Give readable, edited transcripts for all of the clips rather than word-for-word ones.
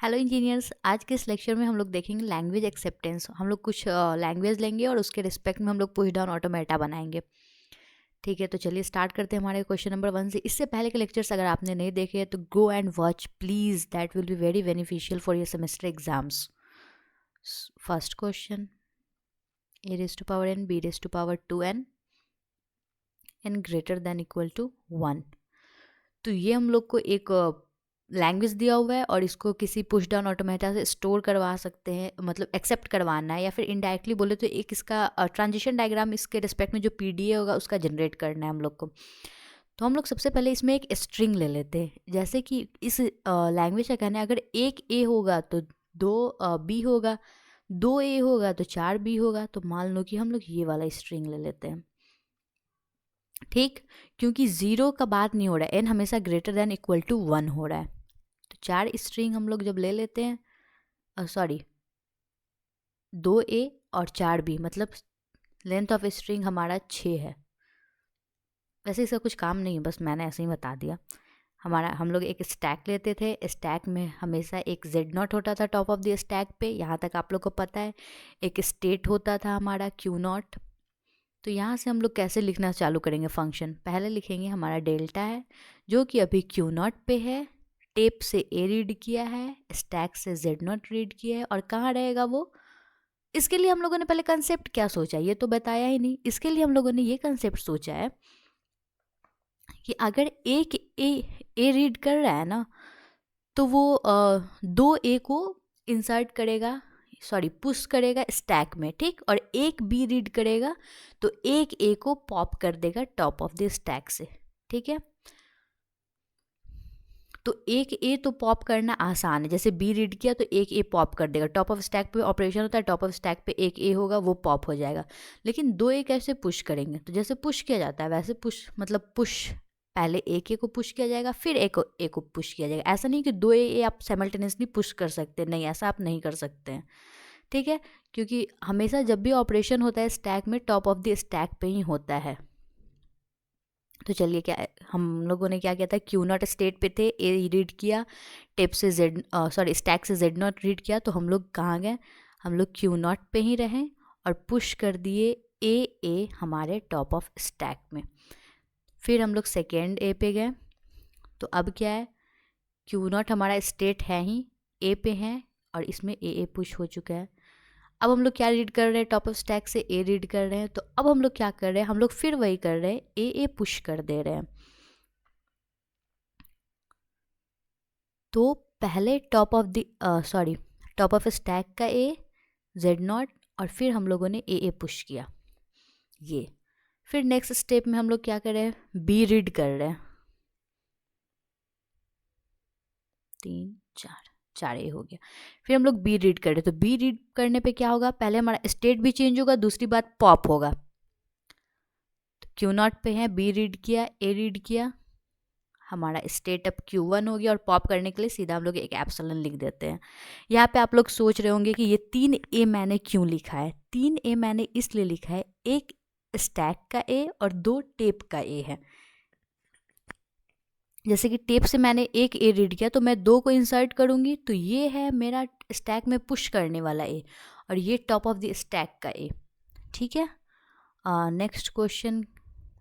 Hello engineers, आज के इस लेक्चर में हम लोग देखेंगे लैंग्वेज एक्सेप्टेंस। हम लोग कुछ लैंग्वेज लेंगे और उसके रिस्पेक्ट में हम लोग पुश डाउन ऑटोमेटा बनाएंगे। ठीक है, तो चलिए स्टार्ट करते हैं हमारे क्वेश्चन नंबर 1 से। इससे पहले के लेक्चर्स अगर आपने नहीं देखे हैं तो go and watch please, that will be very beneficial for your semester exams. First question, a raised to power n b raised to power 2n n greater than equal to 1। तो ये हम लोग को एक लैंग्वेज दिया हुआ है और इसको किसी पुश डाउन ऑटोमेटा से स्टोर करवा सकते हैं, मतलब एक्सेप्ट करवाना है, या फिर इनडायरेक्टली बोले तो एक इसका ट्रांजिशन डायग्राम इसके रिस्पेक्ट में जो पीडीए होगा उसका जनरेट करना है हम लोग को। तो हम लोग सबसे पहले इसमें एक स्ट्रिंग ले लेते हैं। जैसे कि इस लैंग्वेज का कहना है अगर एक ए होगा तो 2 बी होगा, 2 ए होगा तो 4 बी होगा। तो मान लो कि हम लोग ये वाला स्ट्रिंग ले लेते हैं, ठीक, क्योंकि 0 का बात नहीं हो रहा है, एन हमेशा ग्रेटर देन इक्वल टू 1 हो रहा है। तो 4 स्ट्रिंग हम लोग जब ले लेते हैं, सॉरी 2 ए और 4 बी, मतलब लेंथ ऑफ स्ट्रिंग हमारा 6 है। वैसे इसका कुछ काम नहीं है, बस मैंने ऐसे ही बता दिया। हम लोग एक स्टैक लेते थे, स्टैक में हमेशा एक जेड नॉट होता था टॉप ऑफ द स्टैक पे, यहाँ तक आप लोग को पता है। एक स्टेट होता था हमारा क्यू नॉट। तो यहाँ से हम लोग कैसे लिखना चालू करेंगे फंक्शन, पहले लिखेंगे हमारा डेल्टा है जो कि अभी क्यू नॉट पे है, टेप से ए रीड किया है, स्टैक से जेड नॉट रीड किया है, और कहाँ रहेगा वो। इसके लिए हम लोगों ने पहले कंसेप्ट क्या सोचा ये तो बताया ही नहीं। इसके लिए हम लोगों ने ये कंसेप्ट सोचा है कि अगर एक ए रीड कर रहा है ना तो वो 2 ए को इंसर्ट करेगा, सॉरी पुश करेगा स्टैक में, ठीक, और एक बी रीड करेगा तो एक ए को पॉप कर देगा टॉप ऑफ द स्टैक से, ठीक है। तो एक ए तो पॉप करना आसान है, जैसे बी रीड किया तो एक ए पॉप कर देगा, टॉप ऑफ स्टैक पे ऑपरेशन होता है, टॉप ऑफ स्टैक पे एक ए होगा वो पॉप हो जाएगा। लेकिन 2 ए कैसे पुश करेंगे, तो जैसे पुश किया जाता है वैसे पुश, मतलब पुश पहले एक ए को पुश किया जाएगा फिर एक ए को पुश किया जाएगा। ऐसा नहीं कि 2 ए आप साइमल्टेनियसली पुश कर सकते हैं, नहीं, ऐसा आप नहीं कर सकते हैं, ठीक है, क्योंकि हमेशा जब भी ऑपरेशन होता है स्टैक में टॉप ऑफ द स्टैक पे ही होता है। तो चलिए क्या हम लोगों ने क्या किया था, क्यू नॉट स्टेट पे थे, ए रीड किया, टेप से जेड सॉरी स्टैक से जेड नॉट रीड किया, तो हम लोग कहाँ गए, हम लोग क्यू नॉट पे ही रहें और पुश कर दिए ए हमारे टॉप ऑफ स्टैक में। फिर हम लोग सेकेंड ए पे गए, तो अब क्या है, क्यू नॉट हमारा स्टेट है ही, ए पे है और इसमें ए पुश हो चुका है। अब हम लोग क्या रीड कर रहे हैं, टॉप ऑफ स्टैक से ए रीड कर रहे हैं। तो अब हम लोग क्या कर रहे हैं, हम लोग फिर वही कर रहे हैं, ए पुश कर दे रहे हैं। तो पहले टॉप ऑफ स्टैक का ए जेड नॉट और फिर हम लोगों ने ए पुश किया ये। फिर नेक्स्ट स्टेप में हम लोग क्या कर रहे हैं, बी रीड कर रहे हैं, 3 4 ए हो गया। फिर हम लोग बी रीड कर रहे हैं, तो बी रीड करने पे क्या होगा, पहले हमारा स्टेट भी चेंज होगा, दूसरी बात पॉप होगा। तो क्यू नॉट पे है, बी रीड किया, ए रीड किया, हमारा स्टेट अब Q1 हो गया, और पॉप करने के लिए सीधा हम लोग एक एप्सिलॉन लिख देते हैं। यहाँ पे आप लोग सोच रहे होंगे कि ये 3 ए मैंने क्यों लिखा है। 3 ए मैंने इसलिए लिखा है, एक स्टैक का ए और 2 टेप का ए है। जैसे कि टेप से मैंने एक ए रीड किया तो मैं 2 को इंसर्ट करूँगी, तो ये है मेरा स्टैक में पुश करने वाला ए, और ये टॉप ऑफ द स्टैक का ए, ठीक है। नेक्स्ट क्वेश्चन,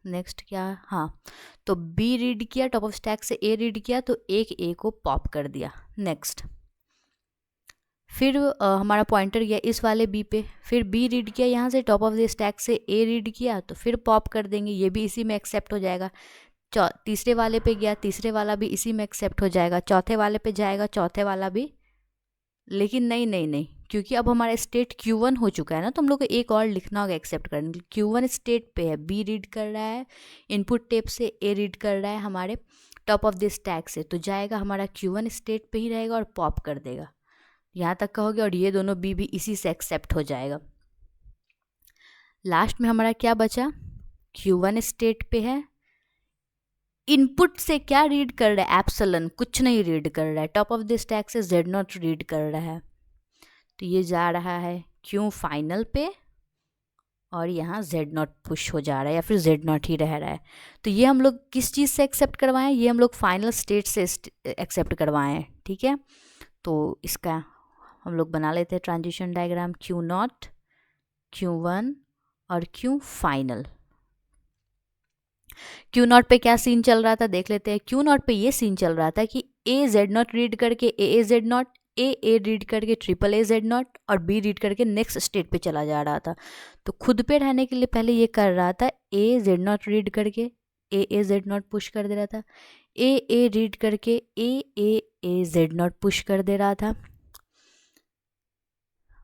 नेक्स्ट क्या, हाँ, तो बी रीड किया, टॉप ऑफ स्टैक से ए रीड किया तो एक ए को पॉप कर दिया। नेक्स्ट फिर हमारा पॉइंटर गया इस वाले बी पे, फिर बी रीड किया, यहाँ से टॉप ऑफ द स्टैक से ए रीड किया तो फिर पॉप कर देंगे, ये भी इसी में एक्सेप्ट हो जाएगा। तीसरे वाले पे गया, तीसरे वाला भी इसी में एक्सेप्ट हो जाएगा, चौथे वाले पे जाएगा, चौथे वाला भी। लेकिन नहीं नहीं नहीं, क्योंकि अब हमारा स्टेट Q1 हो चुका है ना, तो हम लोग को एक और लिखना होगा एक्सेप्ट करने के लिए। Q1 स्टेट पे है, बी रीड कर रहा है, इनपुट टेप से ए रीड कर रहा है हमारे टॉप ऑफ द स्टैक से, तो जाएगा हमारा Q1 स्टेट पे ही रहेगा और पॉप कर देगा, यहाँ तक का हो गया, और ये दोनों बी भी इसी से एक्सेप्ट हो जाएगा। लास्ट में हमारा क्या बचा, Q1 स्टेट पे है, इनपुट से क्या रीड कर रहा है, एप्सिलॉन, कुछ नहीं रीड कर रहा है, टॉप ऑफ द स्टैक से जेड नॉट रीड कर रहा है, तो ये जा रहा है क्यों फाइनल पे, और यहाँ जेड नॉट पुश हो जा रहा है या फिर जेड नॉट ही रह रहा है। तो ये हम लोग किस चीज़ से एक्सेप्ट करवाएं, ये हम लोग फाइनल स्टेट से एक्सेप्ट करवाएं, ठीक है। तो इसका हम लोग बना लेते हैं ट्रांजिशन डायग्राम, Q0, Q1 और Q फाइनल। Q0 पे क्या सीन चल रहा था देख लेते हैं। Q0 पे ये सीन चल रहा था कि A Z0 रीड करके AA A रीड करके AAA और B रीड करके नेक्स्ट स्टेट पे चला जा रहा था। तो खुद पे रहने के लिए पहले ये कर रहा था, AZ0 रीड करके AA पुश कर दे रहा था, AA रीड करके AAZ पुश कर दे रहा था।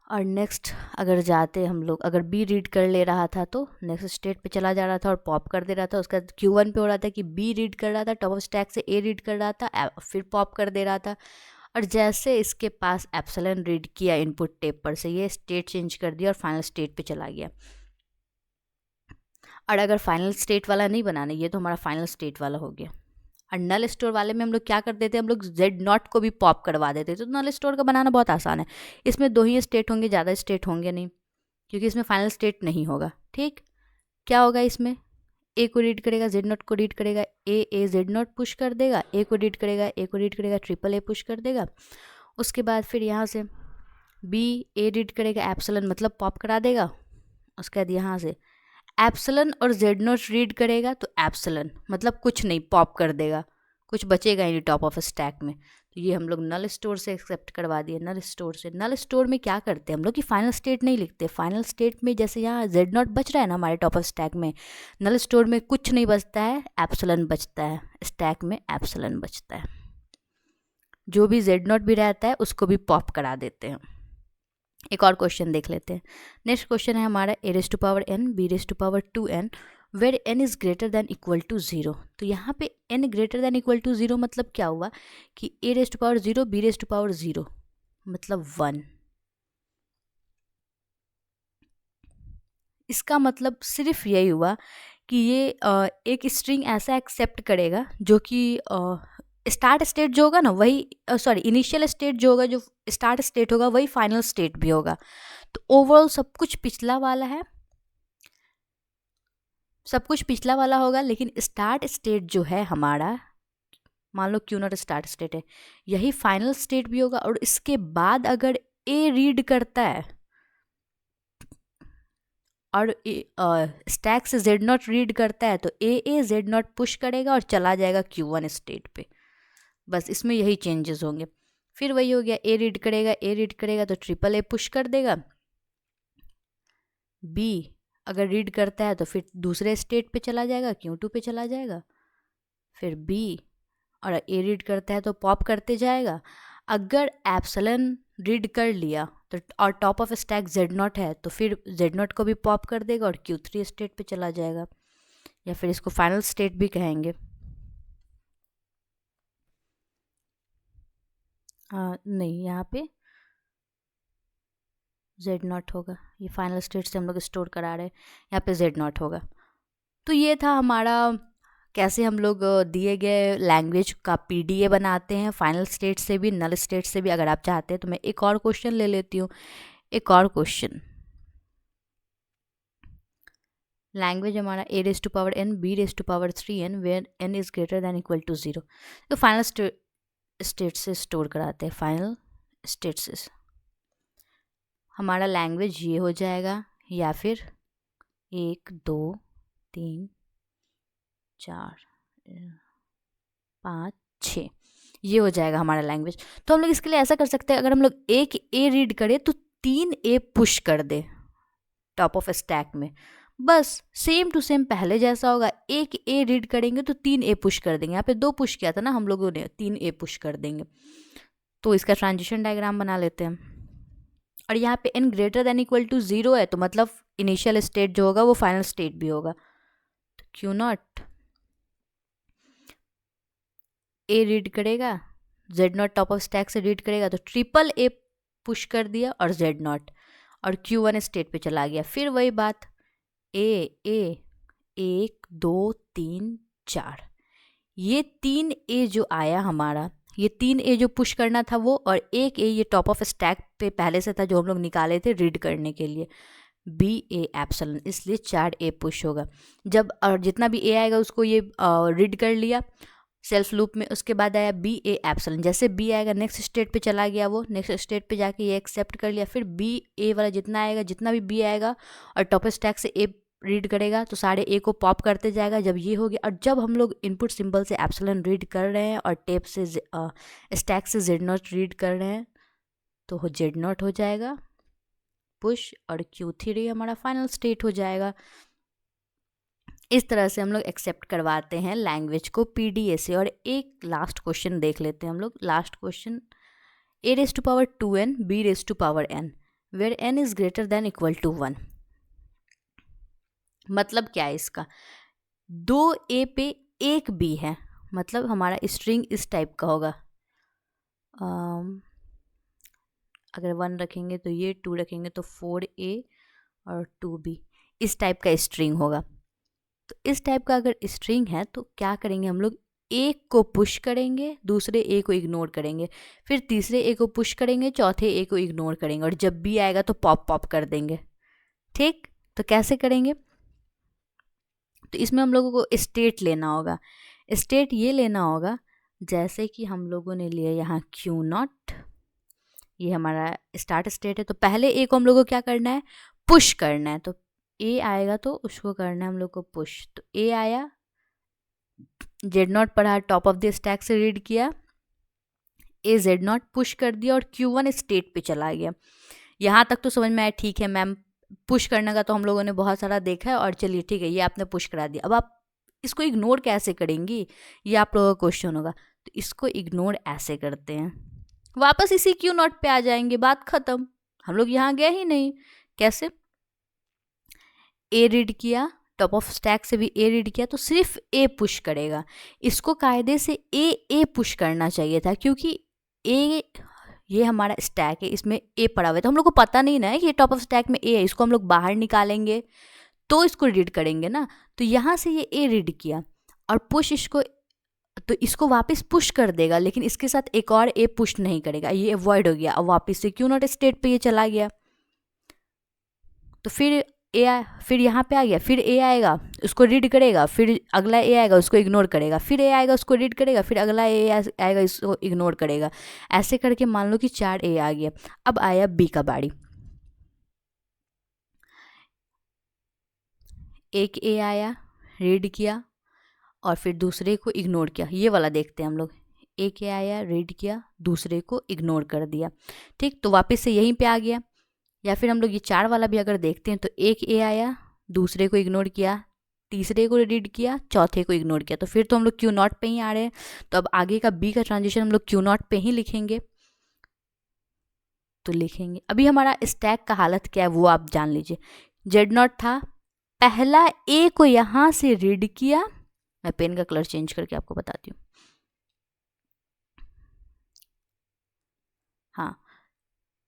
और नेक्स्ट अगर जाते हम लोग, अगर B रीड कर ले रहा था तो नेक्स्ट स्टेट पे चला जा रहा था और पॉप कर दे रहा था। उसका Q1 पे हो रहा था कि B रीड कर रहा था, टॉप ऑफ स्टैक से A रीड कर रहा था, फिर पॉप कर दे रहा था। और जैसे इसके पास एप्सिलॉन रीड किया इनपुट टेप पर से, ये स्टेट चेंज कर दिया और फाइनल स्टेट पे चला गया। और अगर फाइनल स्टेट वाला नहीं बनाना, ये तो हमारा फाइनल स्टेट वाला हो गया। और नल स्टोर वाले में हम लोग क्या कर देते हैं, हम लोग Z0 को भी पॉप करवा देते। तो नल स्टोर का बनाना बहुत आसान है। इसमें 2 ही स्टेट होंगे, ज़्यादा स्टेट होंगे नहीं, क्योंकि इसमें फाइनल स्टेट नहीं होगा। ठीक, क्या होगा इसमें, A को रीड करेगा, Z0 को रीड करेगा, A Z0 पुश कर देगा, A को रीड करेगा, A को रीड करेगा, AAA पुश कर देगा। उसके बाद फिर यहाँ से B A रीड करेगा, एप्सिलॉन मतलब पॉप करा देगा। उसके बाद यहाँ से एप्सिलॉन और Z0 रीड करेगा तो एप्सिलॉन मतलब कुछ नहीं, पॉप कर देगा, कुछ बचेगा ही नहीं टॉप ऑफ स्टैक में। तो ये हम लोग नल स्टोर से एक्सेप्ट करवा दिए। नल स्टोर से, नल स्टोर में क्या करते हैं हम लोग कि फाइनल स्टेट नहीं लिखते। फाइनल स्टेट में जैसे यहाँ Z0 बच रहा है ना हमारे टॉप ऑफ स्टैक में, नल स्टोर में कुछ नहीं बचता है, एप्सिलॉन बचता है, स्टैक में एप्सिलॉन बचता है। जो भी Z0 भी रहता है उसको भी पॉप करा देते हैं। एक और क्वेश्चन देख लेते हैं। नेक्स्ट क्वेश्चन है हमारा A⁴n B⁴2n where n is greater than equal to 0। तो यहाँ पे n greater than equal to 0 मतलब क्या हुआ कि A⁴0 B⁴0 मतलब 1। इसका मतलब सिर्फ यही हुआ कि ये एक स्ट्रिंग ऐसा एक्सेप्ट करेगा जो कि स्टार्ट स्टेट जो होगा ना वही, सॉरी इनिशियल स्टेट जो होगा, जो स्टार्ट स्टेट होगा वही फाइनल स्टेट भी होगा। तो ओवरऑल सब कुछ पिछला वाला है, सब कुछ पिछला वाला होगा, लेकिन स्टार्ट स्टेट जो है हमारा, मान लो Q0 स्टार्ट स्टेट है, यही फाइनल स्टेट भी होगा। और इसके बाद अगर A रीड करता है और स्टैक से Z0 रीड करता है तो A Z0 पुश करेगा और चला जाएगा Q1 स्टेट पे। बस इसमें यही चेंजेस होंगे। फिर वही हो गया, A रीड करेगा तो AAA पुश कर देगा। B अगर रीड करता है तो फिर दूसरे स्टेट पे चला जाएगा, Q2 पे चला जाएगा। फिर B और A रीड करता है तो पॉप करते जाएगा। अगर एप्सिलॉन रीड कर लिया तो और टॉप ऑफ स्टैक Z0 है तो फिर Z0 को भी पॉप कर देगा और Q3 स्टेट पे चला जाएगा, या फिर इसको फाइनल स्टेट भी कहेंगे। नहीं, यहाँ पे Z0 होगा, ये फाइनल स्टेट से हम लोग स्टोर करा रहे हैं, यहाँ पे Z0 होगा। तो ये था हमारा कैसे हम लोग दिए गए लैंग्वेज का PDA बनाते हैं, फाइनल स्टेट से भी नल स्टेट से भी। अगर आप चाहते हैं तो मैं एक और क्वेश्चन ले लेती हूँ। एक और क्वेश्चन, लैंग्वेज हमारा A⁴n B⁴3n where n is greater than equal to 0। तो फाइनल स्टेट से स्टोर कराते हैं। फाइनल स्टेट से हमारा लैंग्वेज ये हो जाएगा, या फिर 1 2 3 4 5 6 ये हो जाएगा हमारा लैंग्वेज। तो हम लोग इसके लिए ऐसा कर सकते हैं, अगर हम लोग एक A रीड करें तो 3 A पुश कर दे टॉप ऑफ स्टैक में। बस सेम टू सेम पहले जैसा होगा, एक A रीड करेंगे तो 3 A पुश कर देंगे। यहाँ पे 2 पुश किया था ना हम लोगों ने, 3 A पुश कर देंगे। तो इसका ट्रांजिशन डायग्राम बना लेते हैं। और यहाँ पे n greater than equal to 0 है तो मतलब इनिशियल स्टेट जो होगा वो फाइनल स्टेट भी होगा। तो Q0 A रीड करेगा, Z0 टॉप ऑफ स्टैक से रीड करेगा तो AAA पुश कर दिया और Z0 और Q1 स्टेट पे चला गया। फिर वही बात, A 1 2 3 4, ये 3 A जो आया हमारा, ये 3 A जो पुश करना था वो, और एक A ये टॉप ऑफ स्टैक पे पहले से था जो हम लोग निकाले थे रीड करने के लिए, B A एप्सिलॉन, इसलिए 4 A पुश होगा। जब और जितना भी A आएगा उसको ये रीड कर लिया सेल्फ लूप में। उसके बाद आया बी ए एप्सिलॉन, जैसे बी आएगा नेक्स्ट स्टेट पे चला गया, वो नेक्स्ट स्टेट पे जाके ये एक्सेप्ट कर लिया, फिर बी ए वाला जितना आएगा, जितना भी बी आएगा और टॉप स्टैक से ए रीड करेगा तो सारे ए को पॉप करते जाएगा। जब ये हो गया, और जब हम लोग इनपुट सिंबल से एप्सिलॉन रीड कर रहे हैं और टेप से स्टैक से जेड नॉट रीड कर रहे हैं तो हो जेड नॉट हो जाएगा पुश, और Q3 हमारा फाइनल स्टेट हो जाएगा। इस तरह से हम लोग एक्सेप्ट करवाते हैं लैंग्वेज को PDA से। और एक लास्ट क्वेश्चन देख लेते हैं हम लोग। Last question, a⁻2n b⁻n where n is greater than equal to 1। मतलब क्या है इसका, 2a पे 1b है, मतलब हमारा स्ट्रिंग इस टाइप का होगा। अगर 1 रखेंगे तो ये, 2 रखेंगे तो 4a और 2b, इस टाइप का स्ट्रिंग होगा। तो इस टाइप का अगर स्ट्रिंग है तो क्या करेंगे हम लोग, एक को पुश करेंगे, दूसरे ए को इग्नोर करेंगे, फिर तीसरे ए को पुश करेंगे, चौथे ए को इग्नोर करेंगे, और जब बी आएगा तो पॉप पॉप कर देंगे। ठीक, तो कैसे करेंगे, तो इसमें हम लोगों को स्टेट लेना होगा। स्टेट ये लेना होगा, जैसे कि हम लोगों ने लिया यहाँ Q0, ये हमारा स्टार्ट स्टेट है, तो पहले ए को हम लोग को क्या करना है, पुश करना है। तो ए आएगा तो उसको करना है हम लोग को पुश। तो ए आया, जेड नॉट पढ़ा, टॉप ऑफ द स्टैक से रीड किया, ए जेड नॉट पुश कर दिया और Q1 स्टेट पे चला गया। यहाँ तक तो समझ में आया, ठीक है मैम, पुश करने का तो हम लोगों ने बहुत सारा देखा है, और चलिए ठीक है, ये आपने पुश करा दिया। अब आप इसको इग्नोर कैसे करेंगी, ये आप लोगों का क्वेश्चन होगा। तो इसको इग्नोर ऐसे करते हैं, वापस इसी Q0 पे आ जाएंगे, बात खत्म, हम लोग यहाँ गए ही नहीं। कैसे, ए रीड किया, टॉप ऑफ स्टैक से भी ए रीड किया, तो सिर्फ ए पुश करेगा। इसको कायदे से ए पुश करना चाहिए था, क्योंकि ए ये हमारा स्टैक है, इसमें ए पड़ा हुआ है, तो हम लोग को पता नहीं ना है कि ये टॉप ऑफ स्टैक में ए है। इसको हम लोग बाहर निकालेंगे तो इसको रीड करेंगे ना। तो यहाँ से ये ए रीड किया और पुश इसको, तो इसको वापस पुश कर देगा, लेकिन इसके साथ एक और ए पुश नहीं करेगा, ये अवॉइड हो गया। अब वापस से Q0 स्टेट पे ये चला गया, तो फिर फिर यहाँ पे आ गया, फिर ए आएगा उसको रीड करेगा, फिर अगला ए आएगा उसको इग्नोर करेगा, फिर ए आएगा उसको रीड करेगा, फिर अगला ए आएगा इसको इग्नोर करेगा। ऐसे करके मान लो कि 4 ए आ गया। अब आया बी का बारी, एक ए आया, रीड किया और फिर दूसरे को इग्नोर किया। ये वाला देखते हैं हम लोग, एक ए आया, रीड किया, दूसरे को इग्नोर कर दिया। ठीक, तो वापस से यहीं पे आ गया। या फिर हम लोग ये 4 वाला भी अगर देखते हैं, तो एक ए आया, दूसरे को इग्नोर किया, तीसरे को रीड किया, चौथे को इग्नोर किया, तो फिर तो हम लोग Q0 पे ही आ रहे हैं। तो अब आगे का बी का ट्रांजिशन हम लोग Q0 पे ही लिखेंगे। तो लिखेंगे, अभी हमारा स्टैक का हालत क्या है वो आप जान लीजिए। Z0 था, पहला ए को यहाँ से रीड किया, मैं पेन का कलर चेंज करके आपको बताती हूँ। हाँ,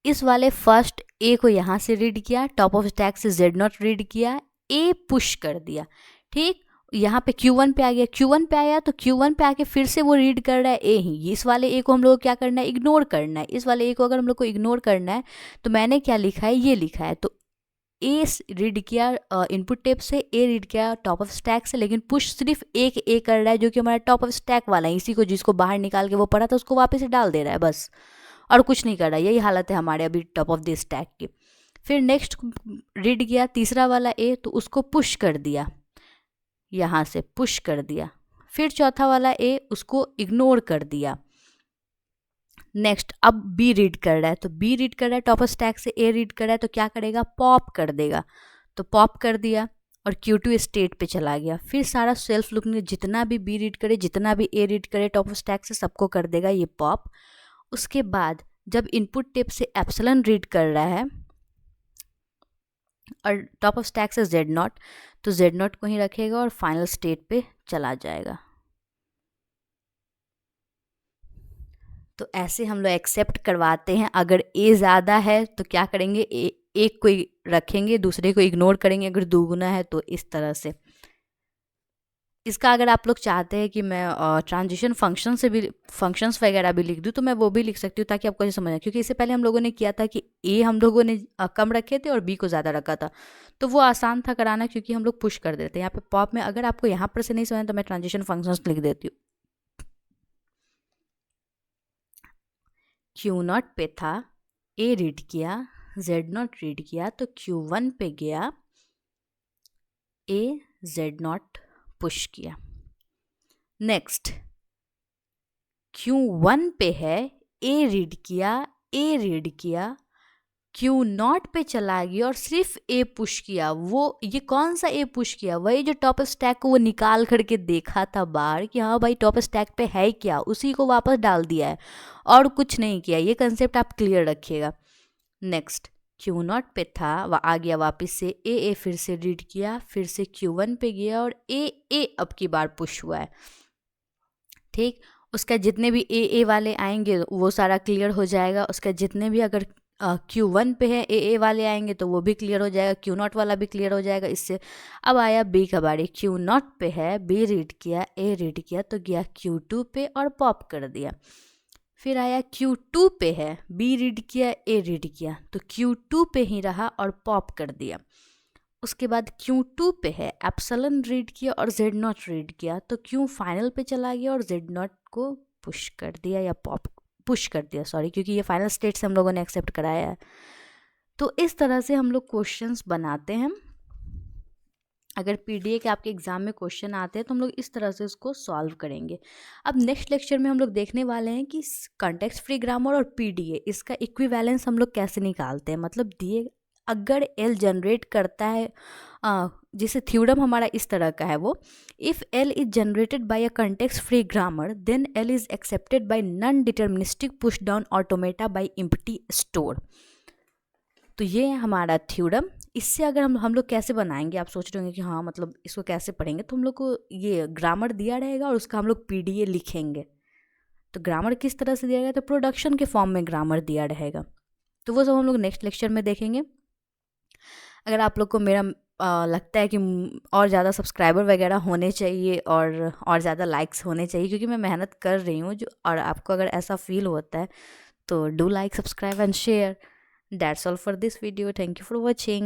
इस वाले फर्स्ट ए को यहाँ से रीड किया, टॉप ऑफ स्टैक से Z0 रीड किया, ए पुश कर दिया। ठीक, यहाँ पे Q1 पे आ गया, Q1 पे आया तो Q1 पे आके फिर से वो रीड कर रहा है ए ही। इस वाले ए को हम लोग को क्या करना है, इग्नोर करना है। इस वाले ए को अगर हम लोग को इग्नोर करना है तो मैंने क्या लिखा है, ये लिखा है। तो ए रीड किया इनपुट टेप से, ए रीड किया टॉप ऑफ स्टैक से, लेकिन पुश सिर्फ एक ए कर रहा है जो कि हमारा टॉप ऑफ स्टैक वाला है। इसी को जिसको बाहर निकाल के वो पड़ा था उसको वापस से डाल दे रहा है बस, और कुछ नहीं कर रहा। यही हालत है हमारे अभी टॉप ऑफ द स्टैक की। फिर नेक्स्ट रीड किया तीसरा वाला ए, तो उसको पुश कर दिया, यहाँ से पुश कर दिया। फिर चौथा वाला ए, उसको इग्नोर कर दिया। नेक्स्ट अब बी रीड कर रहा है, तो बी रीड कर रहा है टॉप ऑफ स्टैक से, ए रीड कर रहा है, तो क्या करेगा, पॉप कर देगा। तो पॉप कर दिया और Q2 स्टेट पे चला गया। फिर सारा सेल्फ लूप में जितना भी बी रीड करे, जितना भी ए रीड करे टॉप ऑफ स्टैक से, सबको कर देगा ये पॉप। उसके बाद जब इनपुट टेप से एप्सिलॉन रीड कर रहा है और टॉप ऑफ स्टैक से Z0, तो Z0 को ही रखेगा और फाइनल स्टेट पे चला जाएगा। तो ऐसे हम लोग एक्सेप्ट करवाते हैं। अगर ए ज़्यादा है तो क्या करेंगे, एक को रखेंगे, दूसरे को इग्नोर करेंगे। अगर दुगुना है तो इस तरह से। इसका अगर आप लोग चाहते हैं कि मैं ट्रांजिशन फंक्शन से भी फंक्शंस वगैरह भी लिख दूँ तो मैं वो भी लिख सकती हूँ, ताकि आपको समझ आए। क्योंकि इससे पहले हम लोगों ने किया था कि ए हम लोगों ने कम रखे थे और बी को ज़्यादा रखा था, तो वो आसान था कराना, क्योंकि हम लोग पुश कर देते हैं। यहाँ पे पॉप में अगर आपको यहाँ पर से नहीं समझ तो मैं ट्रांजिशन फंक्शंस लिख देती हूँ। Q0 पे था, A रीड किया, Z0 रीड किया, तो Q1 पे गया, A Z0 पुश किया। नेक्स्ट Q1 पे है, A रीड किया, A रीड किया, Q0 पे चला गया और सिर्फ A पुश किया। वो ये कौन सा A पुश किया? वही जो टॉप स्टैक को वो निकाल करके देखा था बाहर कि हाँ भाई टॉप स्टैक पे है क्या, उसी को वापस डाल दिया है और कुछ नहीं किया। ये कंसेप्ट आप क्लियर रखिएगा। नेक्स्ट Q0 पे था, वह आ गया वापस से, A फिर से रीड किया, फिर से Q1 पे गया और A अब की बार पुश हुआ है। ठीक, उसका जितने भी A वाले आएंगे वो सारा क्लियर हो जाएगा। उसका जितने भी अगर Q1 पे है A वाले आएंगे तो वो भी क्लियर हो जाएगा, Q0 वाला भी क्लियर हो जाएगा। इससे अब आया B का बारी। Q0 पे है, B रीड किया, A रीड किया, तो गया Q2 पे और पॉप कर दिया। फिर आया Q2 पे है, B रीड किया, A रीड किया, तो Q2 पे ही रहा और पॉप कर दिया। उसके बाद Q2 पे है, एप्सिलॉन रीड किया और Z0 रीड किया, तो Q फाइनल पे चला गया और Z0 को पुश कर दिया या पॉप पुश कर दिया, सॉरी, क्योंकि ये फाइनल स्टेट से हम लोगों ने एक्सेप्ट कराया है। तो इस तरह से हम लोग क्वेश्चंस बनाते हैं। अगर पीडीए के आपके एग्जाम में क्वेश्चन आते हैं तो हम लोग इस तरह से उसको सॉल्व करेंगे। अब नेक्स्ट लेक्चर में हम लोग देखने वाले हैं कि कॉन्टेक्स्ट फ्री ग्रामर और पीडीए इसका इक्विवेलेंस हम लोग कैसे निकालते हैं। मतलब दिए अगर एल जनरेट करता है, जैसे थ्योरम हमारा इस तरह का है, वो if L is generated by a context free grammar then L is accepted by non deterministic push down automata by empty store. तो ये है हमारा थ्योरम। इससे अगर हम लोग कैसे बनाएंगे, आप सोच रहे होंगे कि हाँ मतलब इसको कैसे पढ़ेंगे, तो हम लोग को ये ग्रामर दिया रहेगा और उसका हम लोग पीडीए लिखेंगे। तो ग्रामर किस तरह से दिया गया, तो प्रोडक्शन के फॉर्म में ग्रामर दिया रहेगा। तो वो सब हम लोग नेक्स्ट लेक्चर में देखेंगे। अगर आप लोग को मेरा लगता है कि और ज़्यादा सब्सक्राइबर वगैरह होने चाहिए और ज़्यादा लाइक्स होने चाहिए, क्योंकि मैं मेहनत कर रही हूँ जो, और आपको अगर ऐसा फील होता है तो do like, subscribe and share. That's all for this video. Thank you for watching.